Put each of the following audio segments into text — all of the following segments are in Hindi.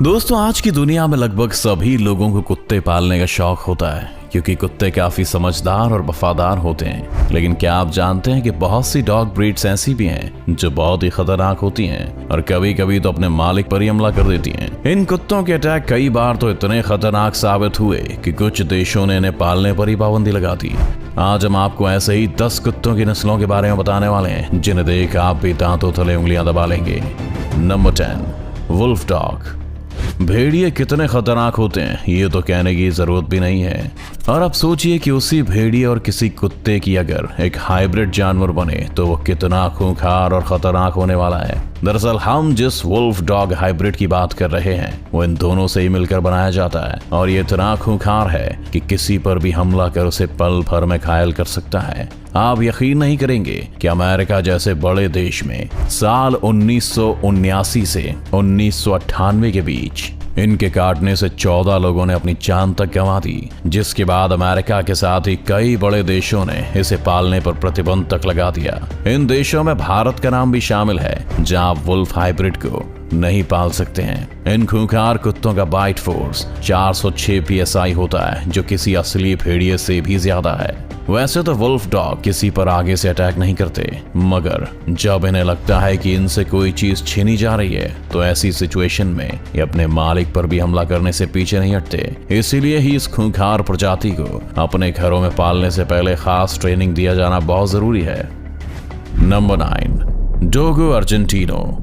दोस्तों, आज की दुनिया में लगभग सभी लोगों को कुत्ते पालने का शौक होता है क्योंकि कुत्ते काफी समझदार और वफादार होते हैं। लेकिन क्या आप जानते हैं कि बहुत सी डॉग ब्रीड्स ऐसी भी हैं जो बहुत ही खतरनाक होती हैं और कभी कभी तो अपने मालिक पर ही हमला कर देती हैं। इन कुत्तों के अटैक कई बार तो इतने खतरनाक साबित हुए कि कुछ देशों ने इन्हें पालने पर ही पाबंदी लगा दी। आज हम आपको ऐसे ही 10 कुत्तों की नस्लों के बारे में बताने वाले हैं जिन्हें देख आप भी दांतों तले उंगलियां दबा लेंगे। Number 10, wolf dog. भेड़िए कितने खतरनाक होते हैं ये तो कहने की जरूरत भी नहीं है। और अब सोचिए कि उसी भेड़िए और किसी कुत्ते की अगर एक हाइब्रिड जानवर बने तो वो कितना खूंखार और खतरनाक होने वाला है। दरअसल हम जिस वुल्फ डॉग हाइब्रिड की बात कर रहे हैं वो इन दोनों से ही मिलकर बनाया जाता है और ये इतना खूंखार है कि किसी पर भी हमला कर उसे पल भर में घायल कर सकता है। आप यकीन नहीं करेंगे कि अमेरिका जैसे बड़े देश में साल 1979 से 1998 के बीच इनके काटने से 14 लोगों ने अपनी जान तक गंवा दी, जिसके बाद अमेरिका के साथ ही कई बड़े देशों ने इसे पालने पर प्रतिबंध तक लगा दिया। इन देशों में भारत का नाम भी शामिल है जहां आप वुल्फ हाइब्रिड को नहीं पाल सकते हैं। इन खूंखार कुत्तों का बाइट फोर्स 406 PSI होता है जो किसी असली भेड़िए से भी ज्यादा है। वैसे तो वुल्फ डॉग किसी पर आगे से अटैक नहीं करते, मगर जब इन्हें लगता है कि इनसे कोई चीज छीनी जा रही है तो ऐसी सिचुएशन में ये अपने मालिक पर भी हमला करने से पीछे नहीं हटते। इसीलिए ही इस खूंखार प्रजाति को अपने घरों में पालने से पहले खास ट्रेनिंग दिया जाना बहुत जरूरी है। Number 9, Dogo Argentino.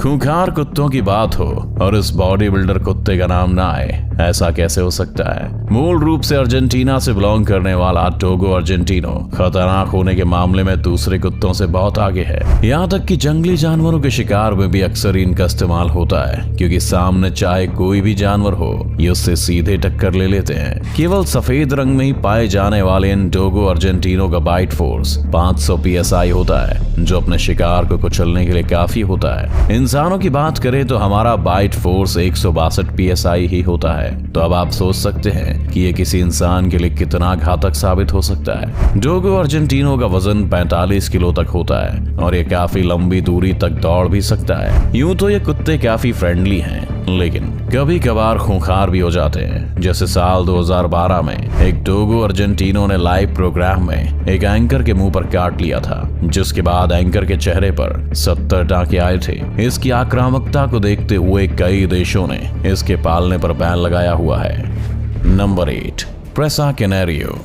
खूंखार कुत्तों की बात हो और इस बॉडी बिल्डर कुत्ते का नाम ना आए, ऐसा कैसे हो सकता है। मूल रूप से अर्जेंटीना से बिलोंग करने वाला डोगो अर्जेंटिनो खतरनाक होने के मामले में दूसरे कुत्तों से बहुत आगे है। यहाँ तक कि जंगली जानवरों के शिकार में भी अक्सर इनका इस्तेमाल होता है क्योंकि सामने चाहे कोई भी जानवर हो ये उससे सीधे टक्कर ले लेते हैं। केवल सफेद रंग में ही पाए जाने वाले इन डोगो अर्जेंटिनो का बाइट फोर्स 500 PSI होता है जो अपने शिकार को कुचलने के लिए काफी होता है। इंसानों की बात करें तो हमारा बाइट फोर्स 162 PSI ही होता है। तो अब आप सोच सकते हैं कि ये किसी इंसान के लिए कितना घातक साबित हो सकता है। डोगो अर्जेंटिनो का वजन 45 किलो तक होता है और ये काफी लंबी दूरी तक दौड़ भी सकता है। यूं तो ये कुत्ते काफी फ्रेंडली हैं लेकिन कभी कभार खूंखार भी हो जाते हैं। जैसे साल 2012 में एक डोगो अर्जेंटिनो ने लाइव प्रोग्राम में एक एंकर के मुंह पर काट लिया था, जिसके बाद एंकर के चेहरे पर 70 टांके आए थे। इसकी आक्रामकता को देखते हुए कई देशों ने इसके पालने पर बैन लगाया हुआ है। नंबर 8, प्रेसा कैनेरियो।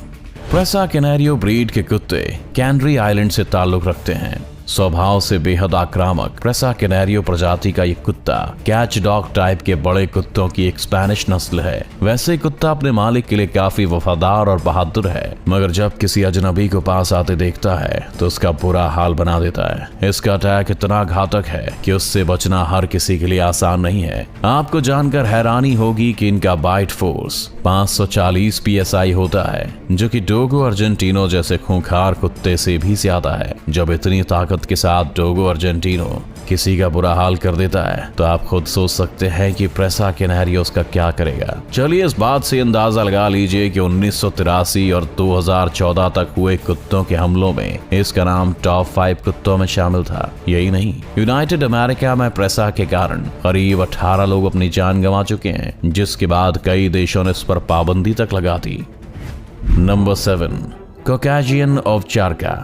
प्रेसा कैनेरियो ब्रीड के कुत्ते कैनरी आइलैंड से ताल्लुक रखते हैं। स्वभाव से बेहद आक्रामक प्रेसा कैनेरियो प्रजाति का ये कुत्ता कैच डॉग टाइप के बड़े कुत्तों की एक स्पेनिश नस्ल है। वैसे कुत्ता अपने मालिक के लिए काफी वफादार और बहादुर है, मगर जब किसी अजनबी को पास आते देखता है तो उसका बुरा हाल बना देता है। इसका अटैक इतना घातक है कि उससे बचना हर किसी के लिए आसान नहीं है। आपको जानकर हैरानी होगी कि इनका बाइट फोर्स 540 PSI होता है जो कि डोगो अर्जेंटिनो जैसे खूंखार कुत्ते से भी ज्यादा है। जब इतनी ताकत के साथ डोगो अर्जेंटिनो किसी का बुरा हाल कर देता है तो आप खुद सोच सकते हैं कि प्रेसा कैनेरियो उसका क्या करेगा। चलिए इस बात से अंदाजा लगा लीजिए कि 1983 और 2014 तक हुए कुत्तों के हमलों में इसका नाम टॉप 5 कुत्तों में शामिल था। यही नहीं, यूनाइटेड अमेरिका में प्रेसा के कारण करीब 18 लोग अपनी जान गंवा चुके हैं, जिसके बाद कई देशों ने इस पर पाबंदी तक लगा दी। नंबर 7, कॉकेजियन ओवचारका।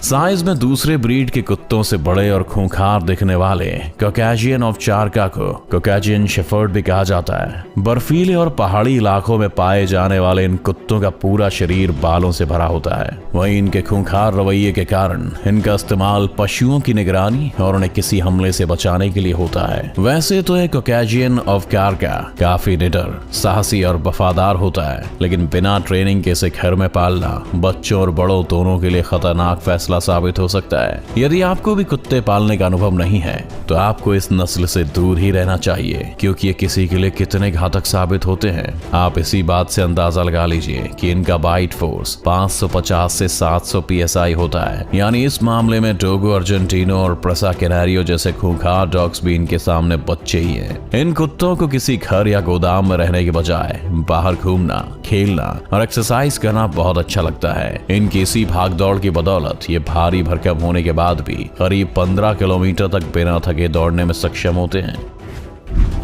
साइज में दूसरे ब्रीड के कुत्तों से बड़े और खूंखार दिखने वाले कॉकेजियन ओवचारका को कॉकेजियन शेफर्ड भी कहा जाता है। बर्फीले और पहाड़ी इलाकों में पाए जाने वाले इन कुत्तों का पूरा शरीर बालों से भरा होता है। वहीं इनके खूंखार रवैये के कारण इनका इस्तेमाल पशुओं की निगरानी और उन्हें किसी हमले से बचाने के लिए होता है। वैसे तो एक कॉकेजियन ओवचारका काफी निडर, साहसी और वफादार होता है, लेकिन बिना ट्रेनिंग के इसे घर में पालना बच्चों और बड़ों दोनों के लिए खतरनाक फैसला साबित हो सकता है। यदि आपको भी कुत्ते पालने का अनुभव नहीं है तो आपको इस नस्ल से दूर ही रहना चाहिए क्योंकि ये किसी के लिए कितने घातक साबित होते हैं। आप इसी बात से अंदाजा लगा लीजिए कि इनका बाइट फोर्स 550 से 700 PSI होता है। यानी इस मामले में डोगो अर्जेंटिनो और प्रेसा कैनेरियो जैसे खूंखार डॉग्स भी इनके सामने बच्चे ही हैं। इन कुत्तों को किसी घर या गोदाम में रहने के बजाय बाहर घूमना, खेलना और एक्सरसाइज करना बहुत अच्छा लगता है। इनकी इसी भाग दौड़ की बदौलत ये भारी भरकम होने के बाद भी करीब 15 किलोमीटर तक बिना थके दौड़ने में सक्षम होते हैं।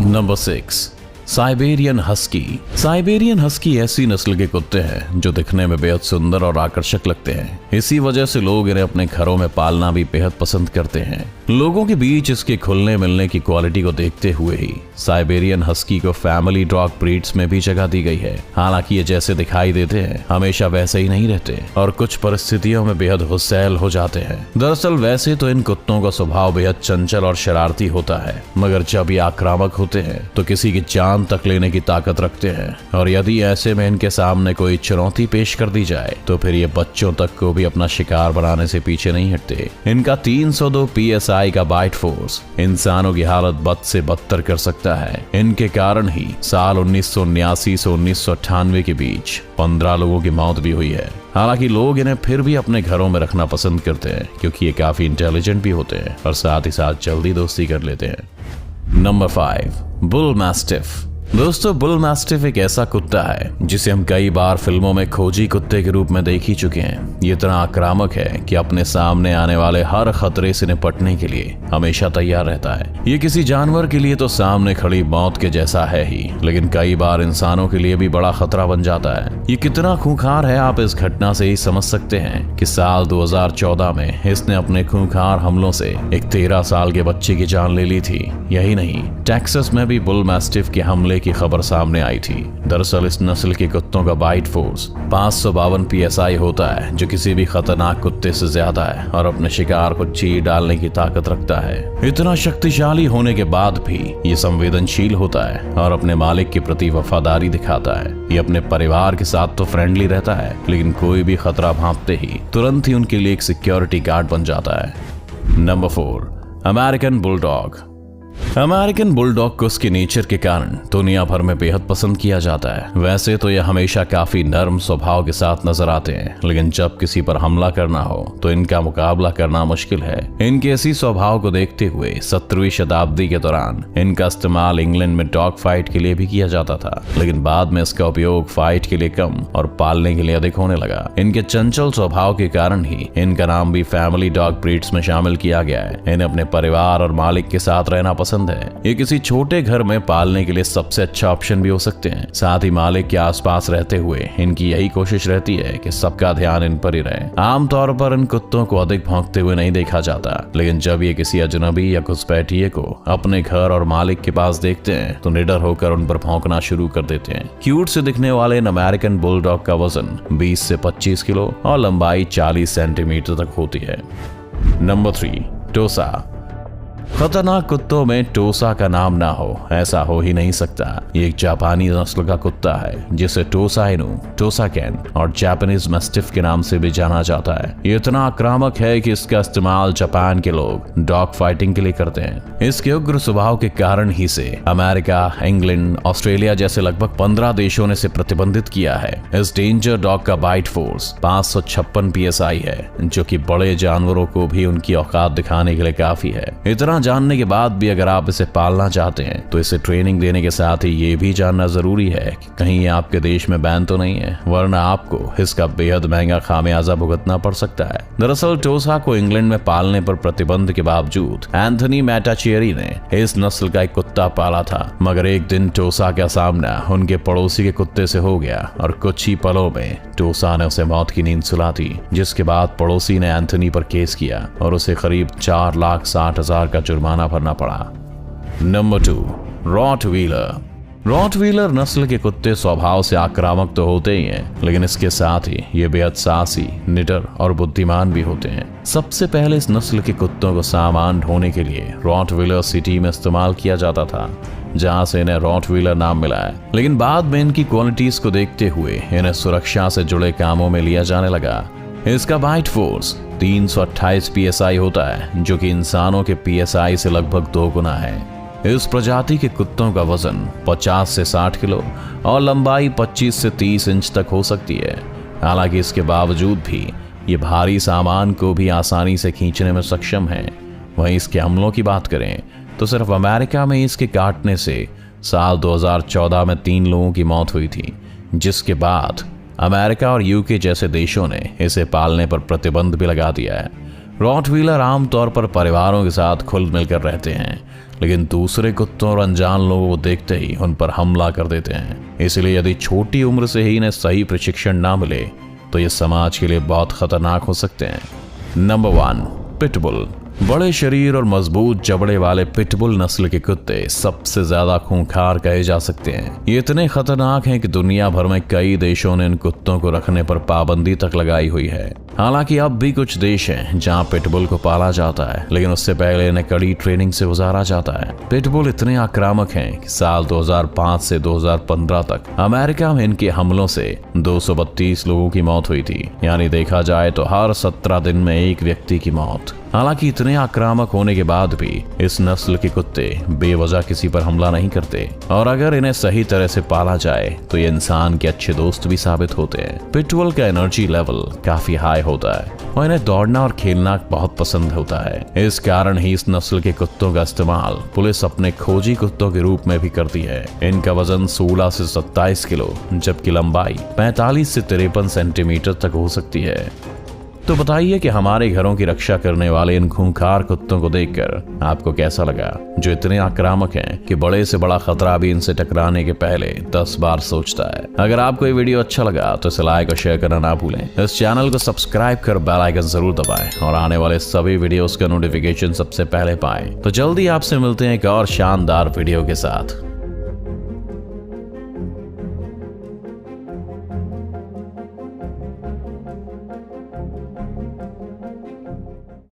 Number 6, Siberian husky. Siberian husky ऐसी नस्ल के कुत्ते हैं जो दिखने में बेहद सुंदर और आकर्षक लगते हैं। इसी वजह से लोग इन्हें अपने घरों में पालना भी बेहद पसंद करते हैं। लोगों के बीच इसके खुलने मिलने की क्वालिटी को देखते हुए ही साइबेरियन हस्की को फैमिली डॉग ब्रीड्स में भी जगह दी गई है। हालांकि ये जैसे दिखाई देते हैं हमेशा वैसे ही नहीं रहते और कुछ परिस्थितियों में बेहद हुस्सैल हो जाते हैं। दरअसल वैसे तो इन कुत्तों का स्वभाव बेहद चंचल और शरारती होता है, मगर जब ये आक्रामक होते हैं तो किसी की जान तक लेने की ताकत रखते हैं। और यदि ऐसे में इनके सामने कोई चुनौती पेश कर दी जाए तो फिर ये बच्चों तक को भी अपना शिकार बनाने से पीछे नहीं हटते। इनका 302 PSI का बाइट फोर्स इंसानों की हालत बद से बदतर कर सकता है। इनके कारण ही साल 1979 से 1998 के बीच 15 लोगों की मौत भी हुई है। हालांकि लोग इन्हें फिर भी अपने घरों में रखना पसंद करते हैं क्योंकि ये काफी इंटेलिजेंट भी होते हैं और साथ ही साथ जल्दी दोस्ती कर लेते हैं। Number 5, bull mastiff. दोस्तों, बुल मैस्टिफ एक ऐसा कुत्ता है जिसे हम कई बार फिल्मों में खोजी कुत्ते के रूप में देख ही चुके हैं। ये इतना आक्रामक है कि अपने सामने आने वाले हर खतरे से निपटने के लिए हमेशा तैयार रहता है। ये किसी जानवर के लिए तो सामने खड़ी मौत के जैसा है ही, लेकिन कई बार इंसानों के लिए भी बड़ा खतरा बन जाता है। ये कितना खूंखार है आप इस घटना से ही समझ सकते हैं कि साल 2014 में इसने अपने खूंखार हमलों से एक 13 साल के बच्चे की जान ले ली थी। यही नहीं, टेक्सास में भी बुल मैस्टिफ के हमले की खबर सामने आई थी। दरअसल इस नस्ल के कुत्तों का बाइट फोर्स 552 PSI होता है, जो किसी भी खतरनाक कुत्ते से ज्यादा है और अपने शिकार को चीर डालने की ताकत रखता है। इतना शक्तिशाली होने के बाद भी ये संवेदनशील होता है और अपने मालिक के प्रति वफादारी दिखाता है। ये अपने परिवार के साथ तो फ्रेंडली रहता है, लेकिन कोई भी खतरा भांपते ही तुरंत ही उनके लिए एक सिक्योरिटी गार्ड बन जाता है। Number 4, American bulldog. American bulldog को उसके नेचर के कारण दुनिया भर में बेहद पसंद किया जाता है। वैसे तो यह हमेशा काफी नर्म स्वभाव के साथ नजर आते हैं, लेकिन जब किसी पर हमला करना हो तो इनका मुकाबला करना मुश्किल है। इनके इसी स्वभाव को देखते हुए 17वीं शताब्दी के दौरान इनका इस्तेमाल इंग्लैंड में डॉग फाइट के लिए भी किया जाता था, लेकिन बाद में इसका उपयोग फाइट के लिए कम और पालने के लिए अधिक होने लगा। इनके चंचल स्वभाव के कारण ही इनका नाम भी फैमिली डॉग ब्रीड्स में शामिल किया गया है। इन्हें अपने परिवार और मालिक के साथ रहना पसंद है। ये किसी छोटे घर में पालने के लिए सबसे अच्छा ऑप्शन भी हो सकते हैं। साथ ही मालिक के आसपास रहते हुए इनकी यही कोशिश रहती है कि सबका ध्यान इन पर ही रहे। आमतौर पर इन कुत्तों को अधिक भौंकते हुए नहीं देखा जाता, लेकिन जब ये किसी अजनबी या घुसपैठिए को अपने घर और मालिक के पास देखते हैं तो निडर होकर उन पर भौंकना शुरू कर देते हैं। क्यूट से दिखने वाले इन अमेरिकन बुलडॉग का वजन 20 से 25 किलो और लंबाई 40 सेंटीमीटर तक होती है। नंबर 3, टोसा। खतरनाक कुत्तों में टोसा का नाम ना हो ऐसा हो ही नहीं सकता। ये एक जापानी नस्ल का कुत्ता है जिसे टोसा इनु, टोसा कैन और जापानीज मैस्टिफ के नाम से भी जाना जाता है। ये इतना आक्रामक है कि इसका इस्तेमाल जापान के लोग डॉग फाइटिंग के लिए करते हैं। इसके उग्र स्वभाव के कारण ही से अमेरिका, इंग्लैंड, ऑस्ट्रेलिया जैसे लगभग 15 देशों ने इसे प्रतिबंधित किया है। इस डेंजर डॉग का बाइट फोर्स 556 PSI है, जो कि बड़े जानवरों को भी उनकी औकात दिखाने के लिए काफी है। इतना जानने के बाद भी अगर आप इसे पालना चाहते हैं तो इसे ट्रेनिंग देने के साथ ही ये भी जानना जरूरी है कि कहीं ये आपके देश में बैन तो नहीं है, वरना आपको इसका बेहद महंगा खामियाजा भुगतना पड़ सकता है। दरअसल टोसा को इंग्लैंड में पालने पर प्रतिबंध के बावजूद एंथनी मैटाचेरी ने इस नस्ल का एक कुत्ता पाला था, मगर एक दिन टोसा का सामना उनके पड़ोसी के कुत्ते से हो गया और कुछ ही पलों में टोसा ने उसे मौत की नींद सुला दी, जिसके बाद पड़ोसी ने एंथनी पर केस किया और उसे करीब 4,60,000 का जुर्माना भरना पड़ा। Number 2, Rottweiler. रॉटवीलर नस्ल के कुत्ते स्वभाव से आक्रामक तो होते ही हैं, लेकिन इसके साथ ही ये बेहद साहसी, निडर और बुद्धिमान भी होते हैं। सबसे पहले इस नस्ल के कुत्तों को सामान ढोने के लिए रॉटवीलर सिटी में इस्तेमाल किया जाता था, जहां से इन्हें रॉटवीलर नाम मिला है। लेकिन बाद में इनकी क्वालिटीज को देखते हुए इन्हें सुरक्षा से जुड़े कामों में लिया जाने लगा। इसका बाइट फोर्स 328 PSI होता है, जो कि इंसानों के PSI से लगभग 2 गुना है। इस प्रजाति के कुत्तों का वजन 50 से 60 किलो और लंबाई 25 से 30 इंच तक हो सकती है। हालांकि इसके बावजूद भी ये भारी सामान को भी आसानी से खींचने में सक्षम है। वहीं इसके हमलों की बात करें तो सिर्फ अमेरिका में इसके काटने से साल 2014 में 3 लोगों की मौत हुई थी, जिसके बाद अमेरिका और UK जैसे देशों ने इसे पालने पर प्रतिबंध भी लगा दिया है। रॉटवीलर आमतौर पर परिवारों के साथ खुल मिलकर रहते हैं, लेकिन दूसरे कुत्तों और अनजान लोगों को देखते ही उन पर हमला कर देते हैं। इसलिए यदि छोटी उम्र से ही इन्हें सही प्रशिक्षण ना मिले तो ये समाज के लिए बहुत खतरनाक हो सकते हैं। Number 1, pitbull. बड़े शरीर और मजबूत जबड़े वाले पिटबुल नस्ल के कुत्ते सबसे ज्यादा खूंखार कहे जा सकते हैं। ये इतने खतरनाक हैं कि दुनिया भर में कई देशों ने इन कुत्तों को रखने पर पाबंदी तक लगाई हुई है। हालांकि अब भी कुछ देश हैं जहां पिटबुल को पाला जाता है, लेकिन उससे पहले इन्हें कड़ी ट्रेनिंग से गुजारा जाता है। पिटबुल इतने आक्रामक हैं कि साल 2005 से 2015 तक अमेरिका में इनके हमलों से 232 लोगों की मौत हुई थी। यानी देखा जाए तो हर 17 दिन में एक व्यक्ति की मौत। हालांकि इतने आक्रामक होने के बाद भी इस नस्ल के कुत्ते बेवजह किसी पर हमला नहीं करते, और अगर इन्हें सही तरह से पाला जाए तो ये इंसान के अच्छे दोस्त भी साबित होते हैं। पिटबुल का एनर्जी लेवल काफी हाई होता है और इन्हें दौड़ना और खेलना बहुत पसंद होता है। इस कारण ही इस नस्ल के कुत्तों का इस्तेमाल पुलिस अपने खोजी कुत्तों के रूप में भी करती है। इनका वजन 16 से 27 किलो जबकि लंबाई 45 से 53 सेंटीमीटर तक हो सकती है। तो बताइए कि हमारे घरों की रक्षा करने वाले इन खूंखार कुत्तों को देखकर आपको कैसा लगा, जो इतने आक्रामक हैं कि बड़े से बड़ा खतरा भी इनसे टकराने के पहले 10 बार सोचता है। अगर आपको ये वीडियो अच्छा लगा तो इसे लाइक और शेयर करना ना भूलें। इस चैनल को सब्सक्राइब कर बेल आइकन जरूर दबाएं और आने वाले सभी वीडियोस का नोटिफिकेशन सबसे पहले पाएं। तो जल्दी आपसे मिलते हैं एक और शानदार वीडियो के साथ।